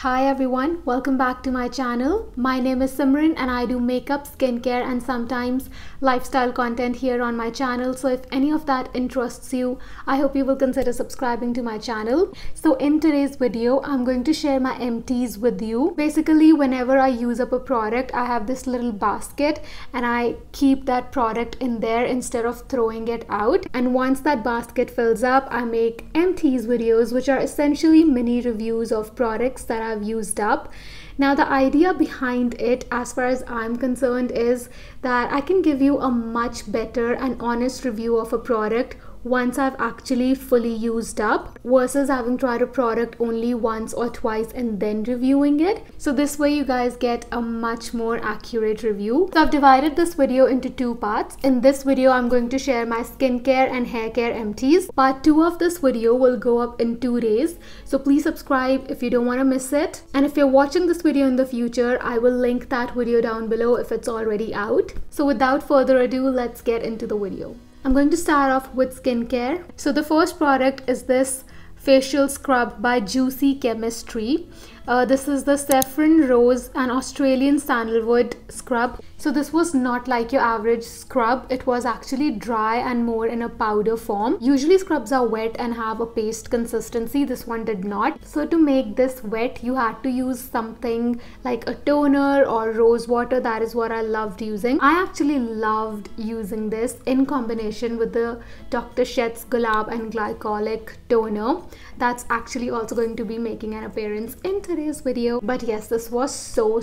Hi everyone, welcome back to my channel. My name is Simran and I do makeup, skincare and sometimes lifestyle content here on my channel. So if any of that interests you, I hope you will consider subscribing to my channel. So in today's video, I'm going to share my empties with you. Basically, whenever I use up a product, I have this little basket and I keep that product in there instead of throwing it out. And once that basket fills up, I make empties videos, which are essentially mini reviews of products that I've used up. Now the idea behind it, as far as I'm concerned, is that I can give you a much better and honest review of a product once I've actually fully used up versus having tried a product only once or twice and then reviewing it. So this way you guys get a much more accurate review. So I've divided this video into two parts. In this video, I'm going to share my skincare and hair care empties. Part 2 of this video will go up in 2 days. So please subscribe if you don't want to miss it. And if you're watching this video in the future, I will link that video down below if it's already out. So without further ado, let's get into the video. I'm going to start off with skincare. So the first product is this facial scrub by Juicy Chemistry. This is the Saffron, Rose and Australian Sandalwood scrub. So this was not like your average scrub. It was actually dry and more in a powder form. Usually scrubs are wet and have a paste consistency. This one did not. So to make this wet, you had to use something like a toner or rose water. That is what I loved using. I actually loved using this in combination with the Dr. Sheth's Gulab and Glycolic toner. That's actually also going to be making an appearance in today's video. But yes, this was so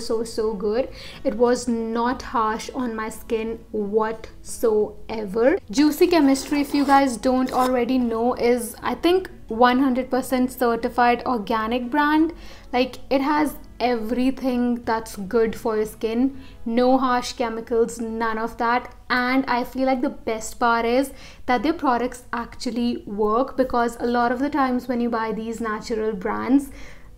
good. It was not harsh on my skin whatsoever. Juicy Chemistry, if you guys don't already know, is I think 100% certified organic brand. Like, it has everything that's good for your skin, no harsh chemicals, none of that. And I feel like the best part is that their products actually work, because a lot of the times when you buy these natural brands,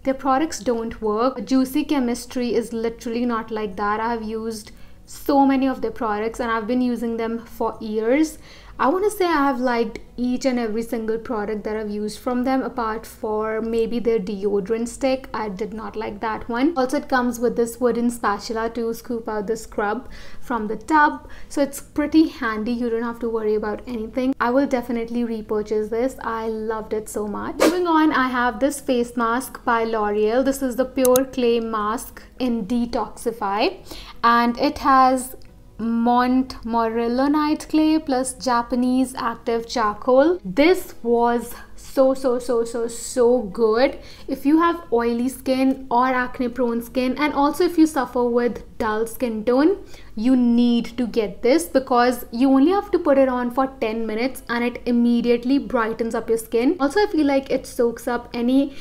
their products don't work. Juicy Chemistry is literally not like that. I have used so many of their products and I've been using them for years. I want to say I have liked each and every single product that I've used from them, apart for maybe their deodorant stick. I did not like that one. Also, it comes with this wooden spatula to scoop out the scrub from the tub. So it's pretty handy. You don't have to worry about anything. I will definitely repurchase this. I loved it so much. Moving on, I have this face mask by L'Oreal. This is the Pure Clay Mask in Detoxify. And it has Montmorillonite clay plus Japanese active charcoal. This was so good if you have oily skin or acne prone skin, and also if you suffer with dull skin tone. You need to get this because you only have to put it on for 10 minutes and it immediately brightens up your skin. Also, I feel like it soaks up any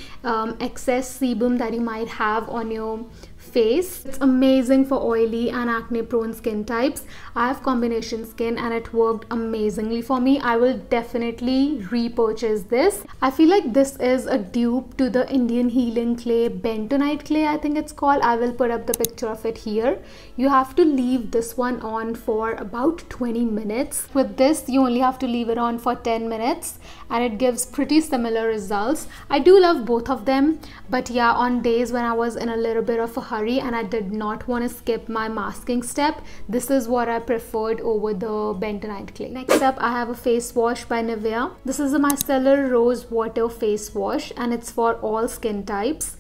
excess sebum that you might have on your face. It's amazing for oily and acne prone skin types. I have combination skin and it worked amazingly for me. I will definitely repurchase this. I feel like this is a dupe to the Indian healing clay, Bentonite clay I think it's called. I will put up the picture of it here. You have to leave this one on for about 20 minutes. With this, you only have to leave it on for 10 minutes and it gives pretty similar results. I do love both of them, but yeah, on days when I was in a little bit of a hurry and I did not want to skip my masking step, this is what I preferred over the Bentonite clay. Next up, I have a face wash by Nivea. This is a Micellar Rose Water face wash and it's for all skin types.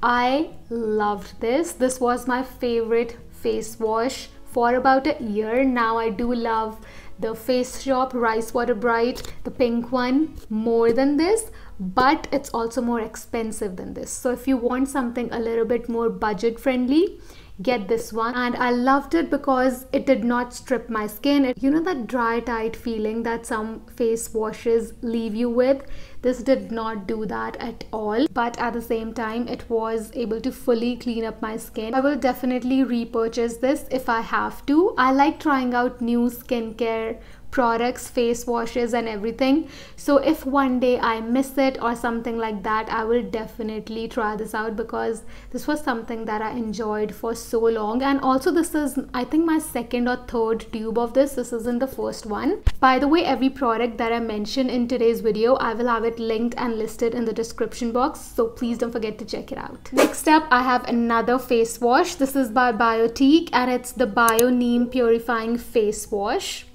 I loved this. This was my favorite face wash for about a year now. I do love the Face Shop Rice Water Bright, the pink one, more than this, but it's also more expensive than this. So if you want something a little bit more budget friendly, get this one. And I loved it because it did not strip my skin. You know that dry tight feeling that some face washes leave you with? This did not do that at all, but at the same time it was able to fully clean up my skin. I will definitely repurchase this if I have to. I like trying out new skincare products, face washes and everything. So if one day I miss it or something like that, I will definitely try this out, because this was something that I enjoyed for so long. And also this is, I think, my second or third tube of this. This isn't the first one. By the way, every product that I mention in today's video, I will have it linked and listed in the description box, so please don't forget to check it out. Next up, I have another face wash. This is by Biotique and it's the Neem Purifying Face Wash.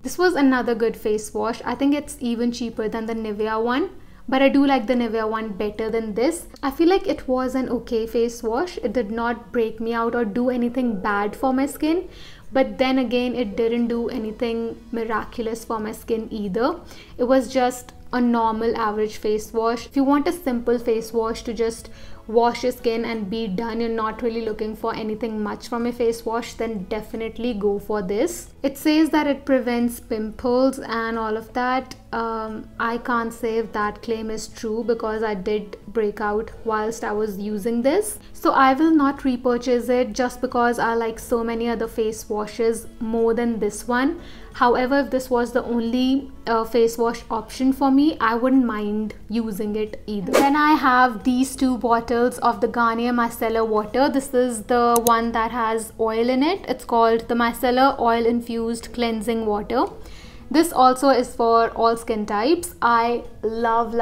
This was another good face wash. I think it's even cheaper than the Nivea one, but I do like the Nivea one better than this. I feel like it was an okay face wash. It did not break me out or do anything bad for my skin, but then again, it didn't do anything miraculous for my skin either. It was just a normal average face wash. If you want a simple face wash to just wash your skin and be done, you're not really looking for anything much from a face wash, then definitely go for this. It says that it prevents pimples and all of that. I can't say if that claim is true, because I did break out whilst I was using this. So I will not repurchase it just because I like so many other face washes more than this one. However, if this was the only face wash option for me, I wouldn't mind using it either. Then I have these two bottles of the Garnier Micellar water. This is the one that has oil in it. It's called the Micellar Oil-Infused Cleansing Water. This also is for all skin types. I love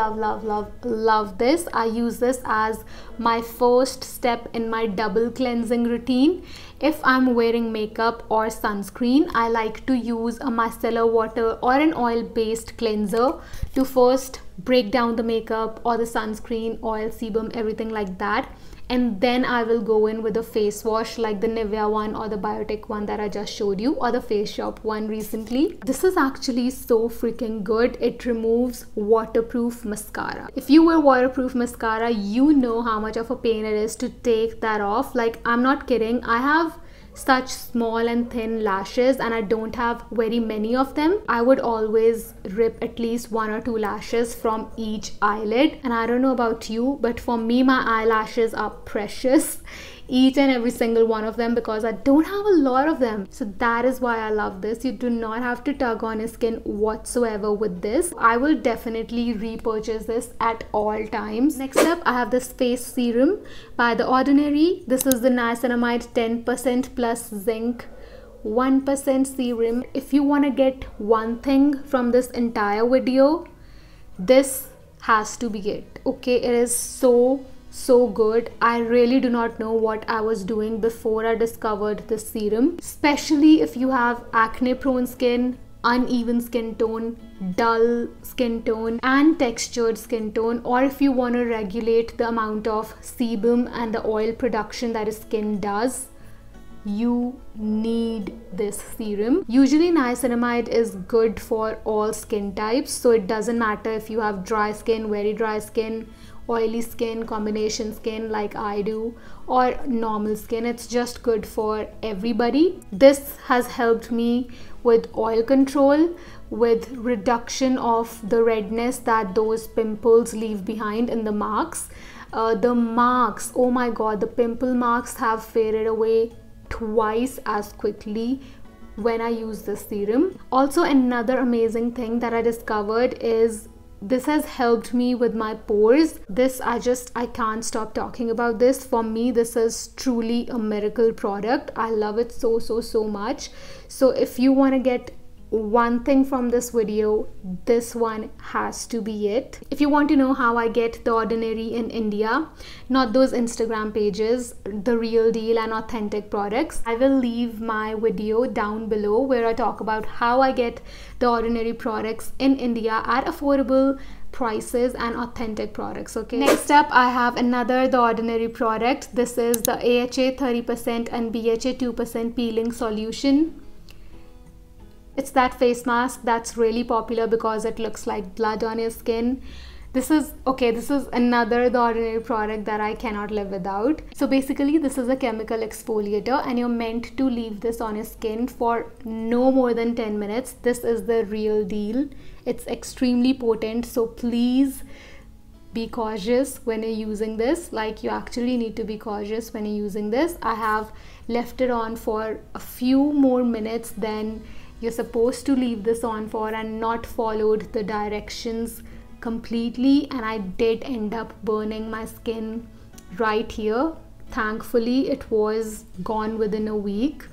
this. I use this as my first step in my double cleansing routine. If I'm wearing makeup or sunscreen, I like to use a micellar water or an oil-based cleanser to first break down the makeup or the sunscreen, oil, sebum, everything like that. And then I will go in with a face wash like the Nivea one or the Biotique one that I just showed you, or the Face Shop one recently. This is actually so freaking good. It removes waterproof mascara. If you wear waterproof mascara, you know how much of a pain it is to take that off. Like, I'm not kidding. I have such small and thin lashes and I don't have very many of them. I would always rip at least 1 or 2 lashes from each eyelid, and I don't know about you, but for me, my eyelashes are precious, each and every single one of them, because I don't have a lot of them. So that is why I love this. You do not have to tug on your skin whatsoever with this. I will definitely repurchase this at all times. Next up, I have this face serum by The Ordinary. This is the Niacinamide 10% plus Zinc 1% serum. If you want to get one thing from this entire video, this has to be it. Okay, it is so good. I really do not know what I was doing before I discovered this serum, especially if you have acne prone skin, uneven skin tone, dull skin tone and textured skin tone, or if you want to regulate the amount of sebum and the oil production that your skin does. You need this serum. Usually niacinamide is good for all skin types, so it doesn't matter if you have dry skin, very dry skin, oily skin, combination skin like I do, or normal skin. It's just good for everybody. This has helped me with oil control, with reduction of the redness that those pimples leave behind in the marks. The marks, oh my god, the pimple marks have faded away twice as quickly when I use this serum. Also, another amazing thing that I discovered is this has helped me with my pores. This, I can't stop talking about this. For me, this is truly a miracle product. I love it so much. So if you want to get one thing from this video, this one has to be it. If you want to know how I get The Ordinary in India, not those Instagram pages, the real deal and authentic products, I will leave my video down below where I talk about how I get The Ordinary products in India at affordable prices and authentic products. Okay, next up I have another The Ordinary product. This is the AHA 30% and BHA 2% peeling solution. It's that face mask that's really popular because it looks like blood on your skin. This is another The Ordinary product that I cannot live without. So basically, this is a chemical exfoliator and you're meant to leave this on your skin for no more than 10 minutes. This is the real deal. It's extremely potent, so please be cautious when you're using this. Like, you actually need to be cautious when you're using this. I have left it on for a few more minutes than you're supposed to leave this on for and not followed the directions completely, and I did end up burning my skin right here. Thankfully it was gone within a week,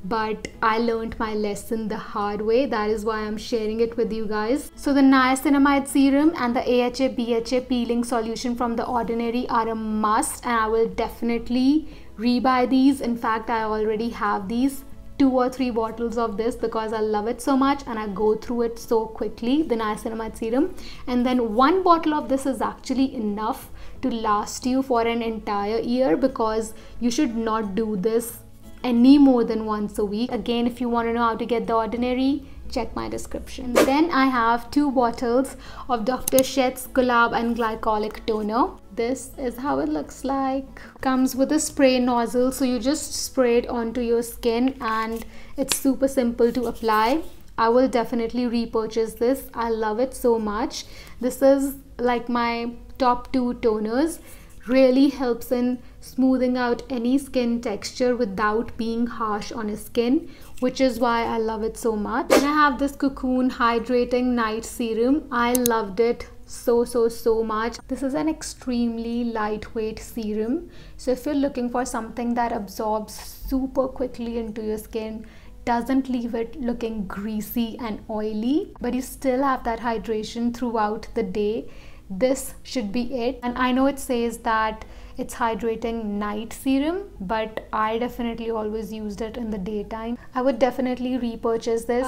but I learned my lesson the hard way. That is why I'm sharing it with you guys. So the Niacinamide serum and the AHA BHA Peeling Solution from The Ordinary are a must, and I will definitely rebuy these. In fact, I already have these 2 or 3 bottles of this because I love it so much and I go through it so quickly, the Niacinamide serum. And then 1 bottle of this is actually enough to last you for an entire year, because you should not do this any more than once a week. Again, if you want to know how to get The Ordinary, check my description. Then I have 2 bottles of Dr. Sheth's Gulab and Glycolic toner. This is how it looks like. Comes with a spray nozzle, so you just spray it onto your skin and it's super simple to apply. I will definitely repurchase this. I love it so much. This is like my top 2 toners. Really helps in smoothing out any skin texture without being harsh on your skin, which is why I love it so much. And I have this Cocoon Hydrating Night Serum. I loved it so much. This is an extremely lightweight serum, so if you're looking for something that absorbs super quickly into your skin, doesn't leave it looking greasy and oily, but you still have that hydration throughout the day, this should be it. And I know it says that it's hydrating night serum, but I definitely always used it in the daytime. I would definitely repurchase this.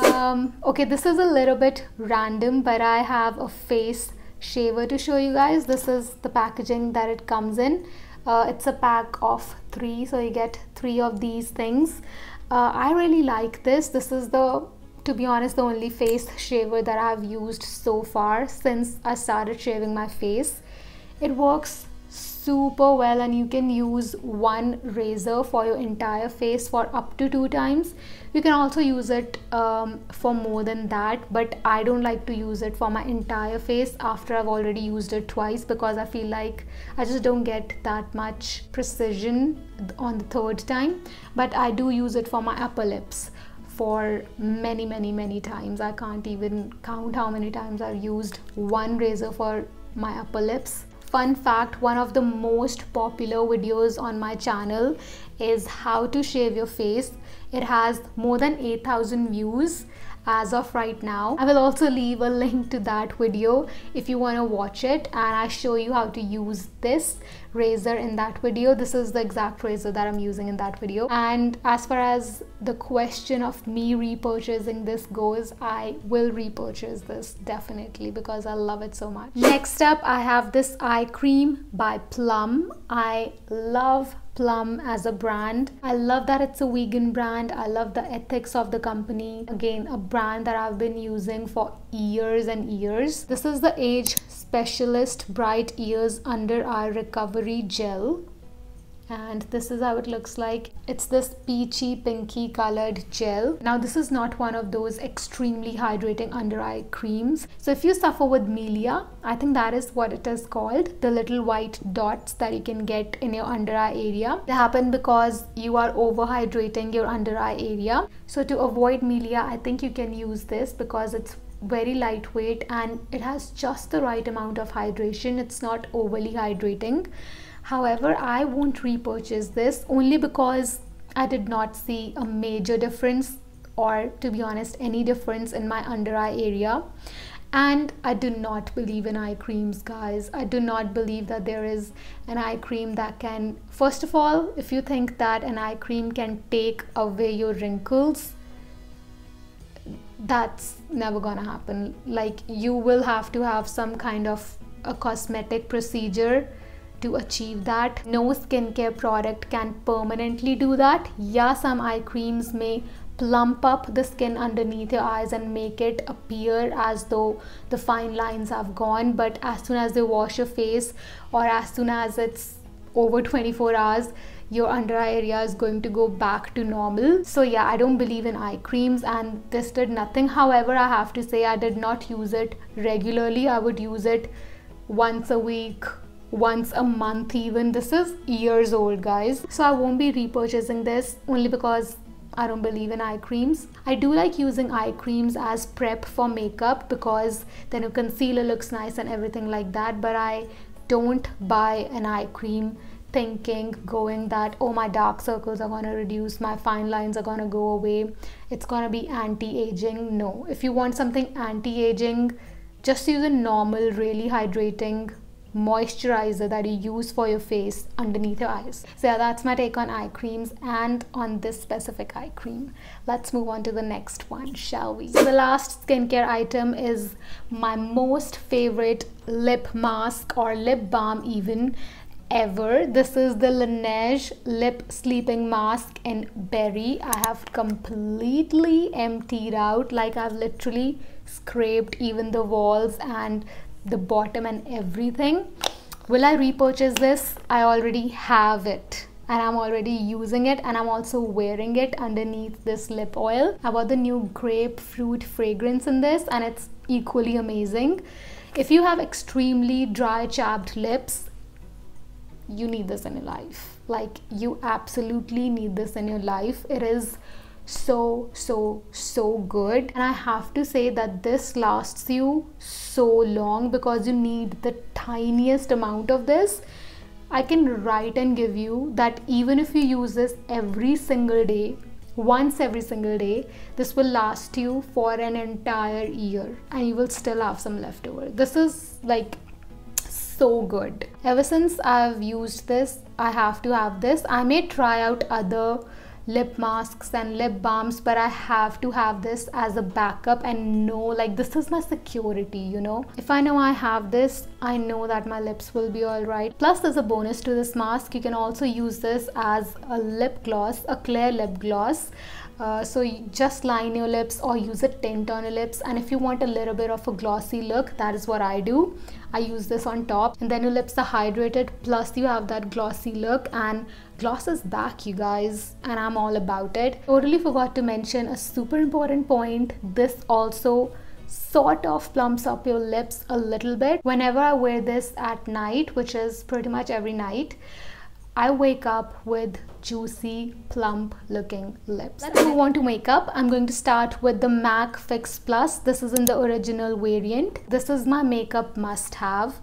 Okay, this is a little bit random, but I have a face shaver to show you guys. This is the packaging that it comes in. It's a pack of 3, so you get 3 of these things. I really like this. This is to be honest, the only face shaver that I've used so far since I started shaving my face. It works super well, and you can use 1 razor for your entire face for up to 2 times. You can also use it for more than that, but I don't like to use it for my entire face after I've already used it twice, because I feel like I just don't get that much precision on the 3rd time. But I do use it for my upper lips for many times. I can't even count how many times I've used 1 razor for my upper lips. Fun fact, one of the most popular videos on my channel is how to shave your face. It has more than 8,000 views as of right now. I will also leave a link to that video if you want to watch it, and I show you how to use this razor in that video. This is the exact razor that I'm using in that video. And as far as the question of me repurchasing this goes, I will repurchase this definitely because I love it so much. Next up, I have this eye cream by Plum. I love Plum as a brand. I love that it's a vegan brand. I love the ethics of the company. Again, a brand that I've been using for years and years. This is the Age Specialist Bright Ears Under Eye Recovery Gel, and this is how it looks like. It's this peachy pinky colored gel. Now this is not one of those extremely hydrating under eye creams. So if you suffer with melia, I think that is what it is called, the little white dots that you can get in your under eye area, they happen because you are over hydrating your under eye area. So to avoid melia, I think you can use this because it's very lightweight and it has just the right amount of hydration. It's not overly hydrating. However, I won't repurchase this only because I did not see a major difference, or to be honest, any difference in my under eye area. And I do not believe in eye creams, guys. I do not believe that there is an eye cream that can, first of all, if you think that an eye cream can take away your wrinkles, that's never gonna happen. Like, you will have to have some kind of a cosmetic procedure to achieve that. No skincare product can permanently do that. Yeah, some eye creams may plump up the skin underneath your eyes and make it appear as though the fine lines have gone, but as soon as they wash your face, or as soon as it's over 24 hours, your under eye area is going to go back to normal. So yeah, I don't believe in eye creams, and this did nothing. However, I have to say I did not use it regularly. I would use it once a week, once a month even. This is years old, guys. So I won't be repurchasing this only because I don't believe in eye creams. I do like using eye creams as prep for makeup because then your concealer looks nice and everything like that, but I don't buy an eye cream going that, oh, my dark circles are going to reduce, my fine lines are going to go away, it's going to be anti-aging. No, if you want something anti-aging, just use a normal, really hydrating moisturizer that you use for your face underneath your eyes. So yeah, that's my take on eye creams and on this specific eye cream. Let's move on to the next one, shall we? So the last skincare item is my most favorite lip mask or lip balm even ever. This is the Laneige lip sleeping mask in berry. I have completely emptied out, like I've literally scraped even the walls and the bottom and everything. Will I repurchase this? I already have it and I'm already using it, and I'm also wearing it underneath this lip oil. I bought the new grapefruit fragrance in this and it's equally amazing. If you have extremely dry chapped lips, you need this in your life. Like, you absolutely need this in your life. It is so good, and I have to say that this lasts you so long because you need the tiniest amount of this. I can write and give you that even if you use this every single day, once every single day, this will last you for an entire year and you will still have some left over. This is like so good. Ever since I've used this, I have to have this. I may try out other lip masks and lip balms, but I have to have this as a backup and know, like, this is my security, you know. If I know I have this, I know that my lips will be all right. Plus, there's a bonus to this mask. You can also use this as a lip gloss, a clear lip gloss. So you just line your lips or use a tint on your lips, and if you want a little bit of a glossy look, that is what I do. I use this on top, and then your lips are hydrated, plus you have that glossy look, and gloss is back, you guys, and I'm all about it. Totally forgot to mention a super important point. This also sort of plumps up your lips a little bit. Whenever I wear this at night, which is pretty much every night, I wake up with juicy, plump looking lips. Let's move on to makeup. I'm going to start with the MAC Fix Plus. This is in the original variant. This is my makeup must-have.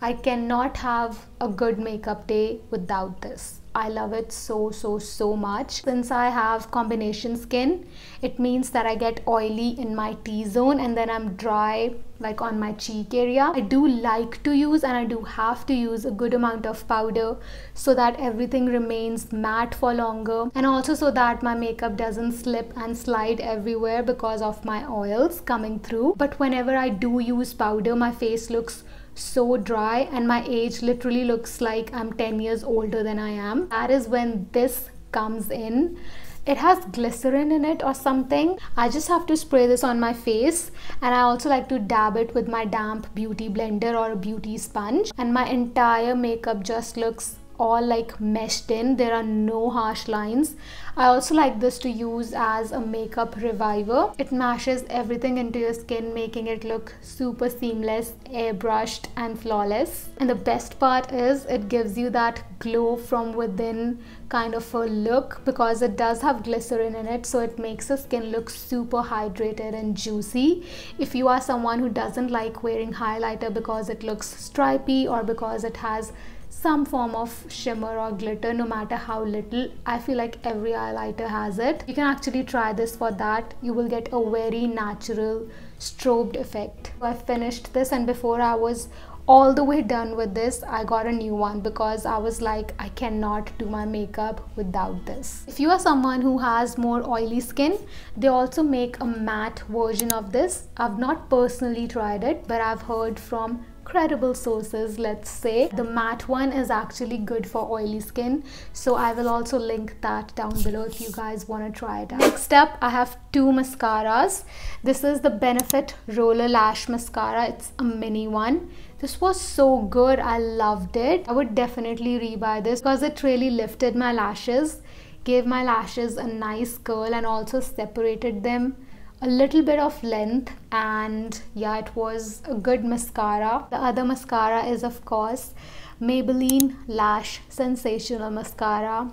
I cannot have a good makeup day without this. I love it so much. Since I have combination skin, it means that I get oily in my T-zone and then I'm dry like on my cheek area. I do like to use, and I do have to use, a good amount of powder so that everything remains matte for longer, and also so that my makeup doesn't slip and slide everywhere because of my oils coming through. But whenever I do use powder, my face looks so dry and my age literally looks like I'm 10 years older than I am. That is when this comes in. It has glycerin in it or something. I just have to spray this on my face, and I also like to dab it with my damp beauty blender or a beauty sponge, and my entire makeup just looks all like meshed in. There are no harsh lines. I also like this to use as a makeup reviver. It mashes everything into your skin, making it look super seamless, airbrushed and flawless. And the best part is it gives you that glow from within kind of a look, because it does have glycerin in it, so it makes the skin look super hydrated and juicy. If you are someone who doesn't like wearing highlighter because it looks stripy or because it has some form of shimmer or glitter, no matter how little, I feel like every highlighter has it. You can actually try this for that. You will get a very natural strobed effect. I finished this, and before I was all the way done with this, I got a new one because I was like, I cannot do my makeup without this. If you are someone who has more oily skin, they also make a matte version of this. I've not personally tried it, but I've heard from credible sources, let's say, the matte one is actually good for oily skin, so I will also link that down below if you guys want to try it out. Next up, I have two mascaras. This is the Benefit Roller Lash Mascara. It's a mini one. This was so good. I loved it. I would definitely rebuy this because it really lifted my lashes, gave my lashes a nice curl, and also separated them a little bit of length. And yeah, it was a good mascara. The other mascara is, of course, Maybelline Lash Sensational Mascara.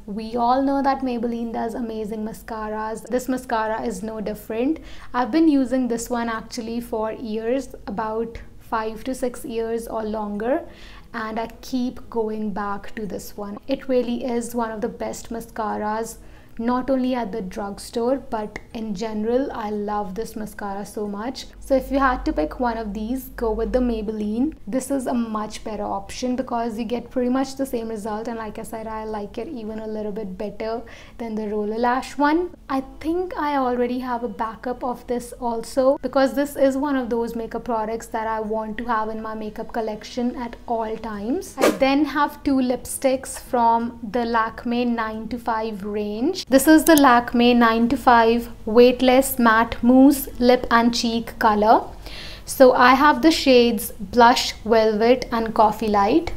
We all know that Maybelline does amazing mascaras. This mascara is no different. I've been using this one actually for years, about 5 to 6 years or longer, and I keep going back to this one. It really is one of the best mascaras, not only at the drugstore but in general. I love this mascara so much. So if you had to pick one of these, go with the Maybelline. This is a much better option because you get pretty much the same result, and like I said, I like it even a little bit better than the Roller Lash one. I think I already have a backup of this also, because this is one of those makeup products that I want to have in my makeup collection at all times. I then have two lipsticks from the Lakme 9 to 5 range. This is the Lakme 9 to 5 Weightless Matte Mousse Lip and Cheek color. So I have the shades Blush Velvet and Coffee Light.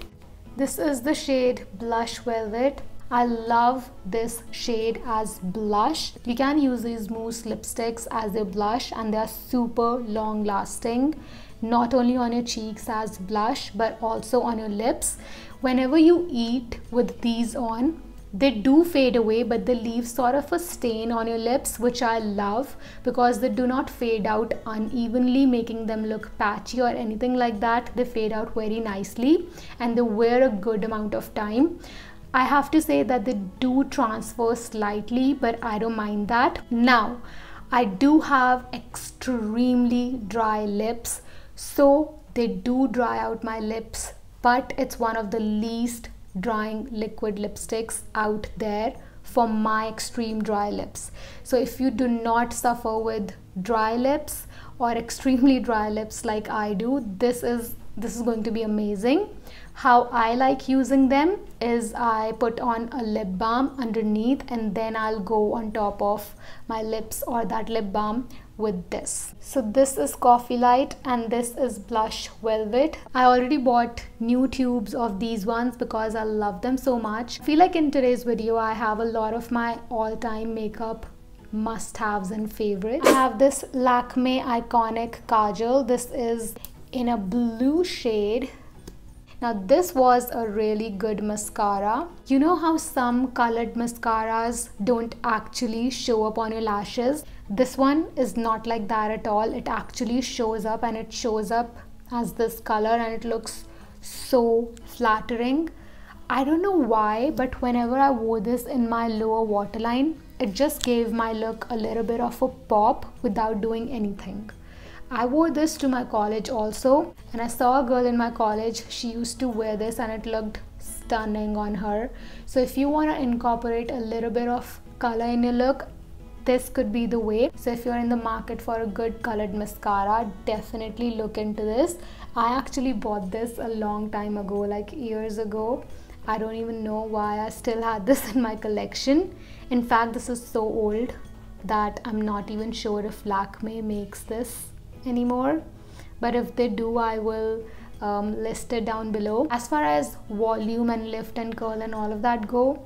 This is the shade Blush Velvet. I love this shade as blush. You can use these mousse lipsticks as a blush, and they are super long lasting, not only on your cheeks as blush but also on your lips. Whenever you eat with these on, they do fade away, but they leave sort of a stain on your lips, which I love because they do not fade out unevenly, making them look patchy or anything like that. They fade out very nicely and they wear a good amount of time. I have to say that they do transfer slightly, but I don't mind that. Now, I do have extremely dry lips, so they do dry out my lips, but it's one of the least drying liquid lipsticks out there for my extreme dry lips. So if you do not suffer with dry lips or extremely dry lips like I do, this is going to be amazing. How I like using them is I put on a lip balm underneath, and then I'll go on top of my lips or that lip balm with this. So this is Coffee Light and this is Blush Velvet. I already bought new tubes of these ones because I love them so much. I feel like in today's video I have a lot of my all-time makeup must-haves and favorites. I have this Lakme Iconic Kajal. This is in a blue shade. Now this was a really good mascara. You know how some colored mascaras don't actually show up on your lashes? This one is not like that at all. It actually shows up, and it shows up as this color, and it looks so flattering. I don't know why, but whenever I wore this in my lower waterline, it just gave my look a little bit of a pop without doing anything. I wore this to my college also, and I saw a girl in my college, she used to wear this and it looked stunning on her. So if you want to incorporate a little bit of color in your look, this could be the way. So if you're in the market for a good colored mascara, definitely look into this. I actually bought this a long time ago, like years ago. I don't even know why I still had this in my collection. In fact, this is so old that I'm not even sure if Lakme makes this anymore, but if they do, I will list it down below. As far as volume and lift and curl and all of that go,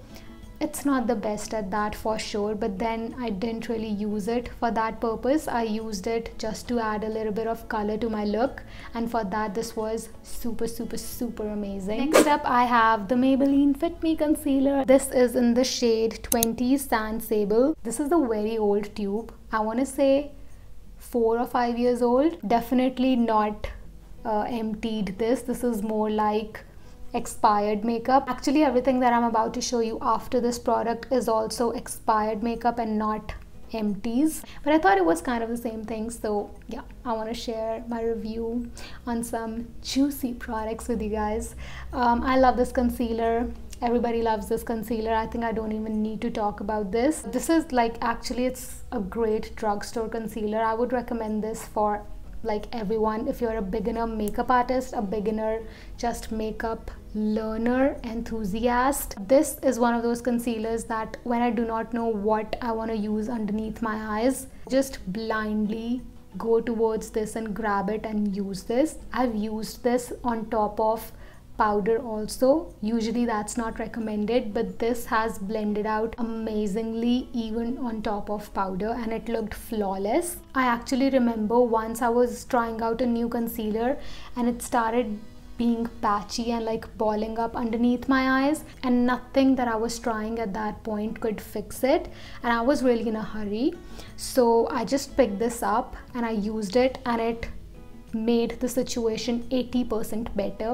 it's not the best at that for sure, but then I didn't really use it for that purpose. I used it just to add a little bit of color to my look, and for that this was super amazing. Next up I have the Maybelline Fit Me Concealer. This is in the shade 20 Sand Sable. This is a very old tube. I want to say 4 or 5 years old. Definitely not emptied this. This is more like expired makeup. Actually, everything that I'm about to show you after this product is also expired makeup and not empties, but I thought it was kind of the same thing. So yeah, I want to share my review on some juicy products with you guys. I love this concealer. Everybody loves this concealer. I think I don't even need to talk about this. This is like, actually it's a great drugstore concealer. I would recommend this for like everyone. If you're a beginner makeup artist, a beginner just makeup learner, enthusiast, this is one of those concealers that when I do not know what I want to use underneath my eyes, just blindly go towards this and grab it and use this. I've used this on top of powder also. Usually that's not recommended, but this has blended out amazingly even on top of powder, and it looked flawless. I actually remember once I was trying out a new concealer and it started being patchy and like balling up underneath my eyes, and nothing that I was trying at that point could fix it, and I was really in a hurry. So I just picked this up and I used it, and it made the situation 80% better.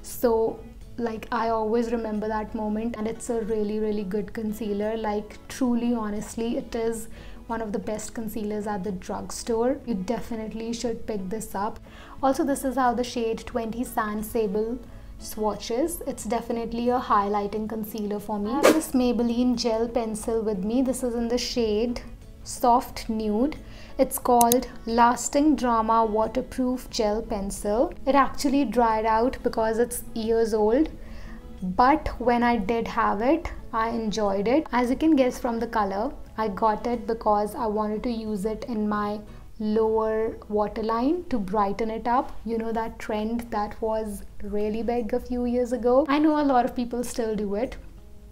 So like I always remember that moment, and it's a really good concealer. Like truly, honestly, it is one of the best concealers at the drugstore. You definitely should pick this up. Also, this is how the shade 20 Sand Sable swatches. It's definitely a highlighting concealer for me. I have this Maybelline Gel Pencil with me. This is in the shade Soft Nude. It's called Lasting Drama Waterproof Gel Pencil. It actually dried out because it's years old, but when I did have it, I enjoyed it. As you can guess from the color, I got it because I wanted to use it in my lower waterline to brighten it up. You know, that trend that was really big a few years ago. I know a lot of people still do it,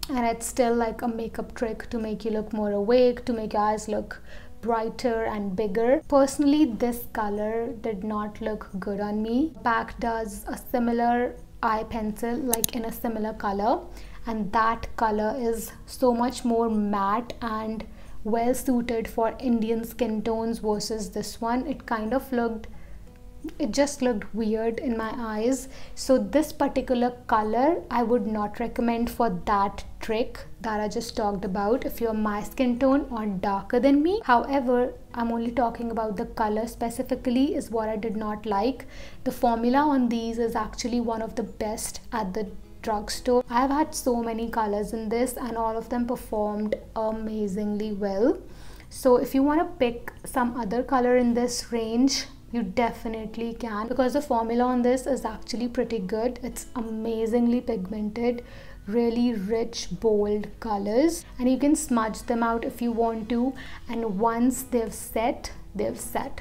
and it's still like a makeup trick to make you look more awake, to make your eyes look brighter and bigger. Personally, this color did not look good on me. BAC does a similar eye pencil like in a similar color, and that color is so much more matte and well suited for Indian skin tones versus this one. It just looked weird in my eyes. So this particular color I would not recommend for that trick that I just talked about if you're my skin tone or darker than me. However, I'm only talking about the color specifically is what I did not like. The formula on these is actually one of the best at the drugstore. I've had so many colors in this, and all of them performed amazingly well. So if you want to pick some other color in this range, you definitely can, because the formula on this is actually pretty good. It's amazingly pigmented, really rich, bold colors, and you can smudge them out if you want to, and once they've set,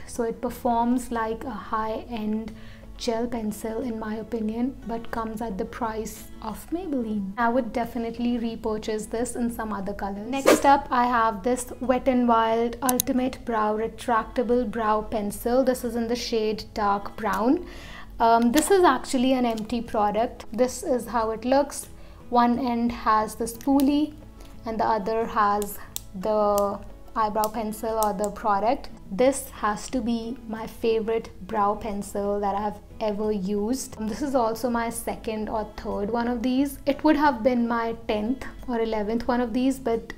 so it performs like a high-end gel pencil in my opinion, but comes at the price of Maybelline. I would definitely repurchase this in some other colors. Next up, I have this Wet n Wild Ultimate Brow Retractable Brow Pencil. This is in the shade Dark Brown. This is actually an empty product. This is how it looks. One end has the spoolie and the other has the eyebrow pencil or the product. This has to be my favorite brow pencil that I've ever used. This is also my second or third one of these. It would have been my 10th or 11th one of these, but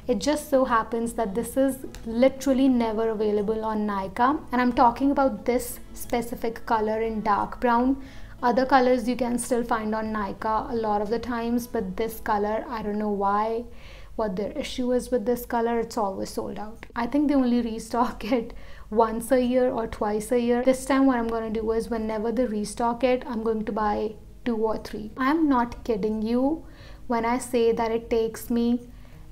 it just so happens that this is literally never available on Nykaa, and I'm talking about this specific color in dark brown. Other colors you can still find on Nykaa a lot of the times, but this color, I don't know why, what their issue is with this color, it's always sold out. I think they only restock it once a year or twice a year. This time what I'm going to do is whenever they restock it, I'm going to buy 2 or 3. I'm not kidding you when I say that it takes me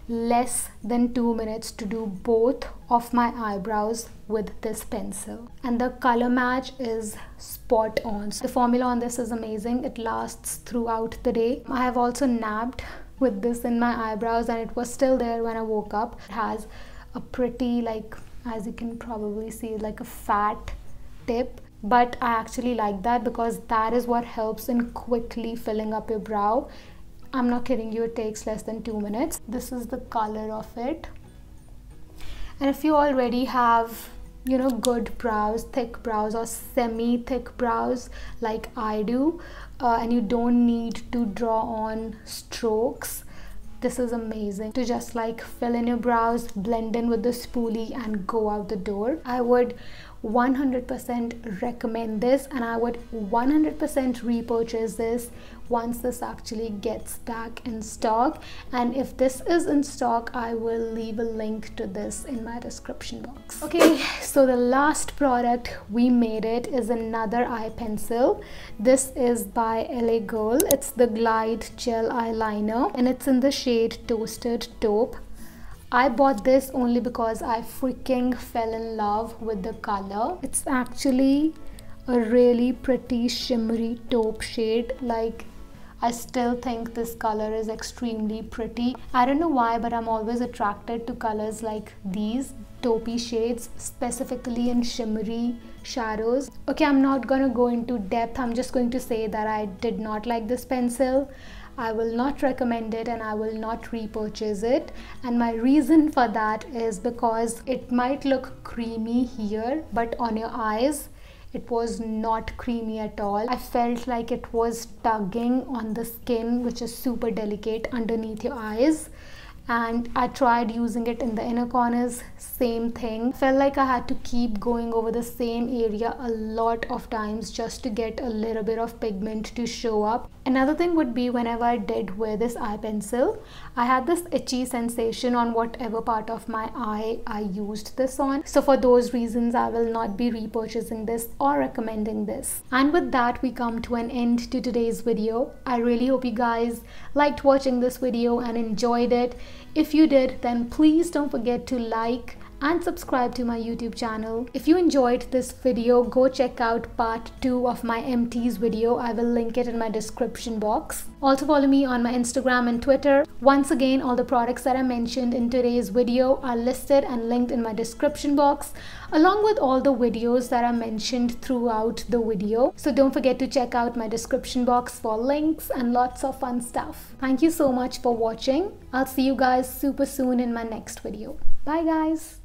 less than 2 minutes to do both of my eyebrows with this pencil, and the color match is spot on. So the formula on this is amazing. It lasts throughout the day. I have also nabbed with this in my eyebrows, and it was still there when I woke up. It has a pretty, like, as you can probably see, like a fat tip, but I actually like that because that is what helps in quickly filling up your brow. I'm not kidding you, it takes less than 2 minutes. This is the color of it. And if you already have, you know, good brows, thick brows or semi-thick brows like I do, and you don't need to draw on strokes, this is amazing to just like fill in your brows, blend in with the spoolie and go out the door. I would 100% recommend this, and I would 100% repurchase this once this actually gets back in stock. And if this is in stock, I will leave a link to this in my description box. Okay, so the last product, we made it, is another eye pencil. This is by LA Girl. It's the Glide Gel Eyeliner, and it's in the shade Toasted Taupe. I bought this only because I freaking fell in love with the color. It's actually a really pretty shimmery taupe shade. Like, I still think this color is extremely pretty. I don't know why, but I'm always attracted to colors like these taupey shades, specifically in shimmery shadows. Okay, I'm not gonna go into depth. I'm just going to say that I did not like this pencil. I will not recommend it and I will not repurchase it. And my reason for that is because it might look creamy here, but on your eyes, it was not creamy at all. I felt like it was tugging on the skin, which is super delicate underneath your eyes. And I tried using it in the inner corners, same thing. Felt like I had to keep going over the same area a lot of times just to get a little bit of pigment to show up. Another thing would be whenever I did wear this eye pencil, I had this itchy sensation on whatever part of my eye I used this on. So for those reasons, I will not be repurchasing this or recommending this. And with that, we come to an end to today's video. I really hope you guys liked watching this video and enjoyed it. If you did, then please don't forget to like and subscribe to my YouTube channel. If you enjoyed this video, go check out part 2 of my Empties video. I will link it in my description box. Also follow me on my Instagram and Twitter. Once again, all the products that I mentioned in today's video are listed and linked in my description box, along with all the videos that are mentioned throughout the video. So don't forget to check out my description box for links and lots of fun stuff. Thank you so much for watching. I'll see you guys super soon in my next video. Bye guys.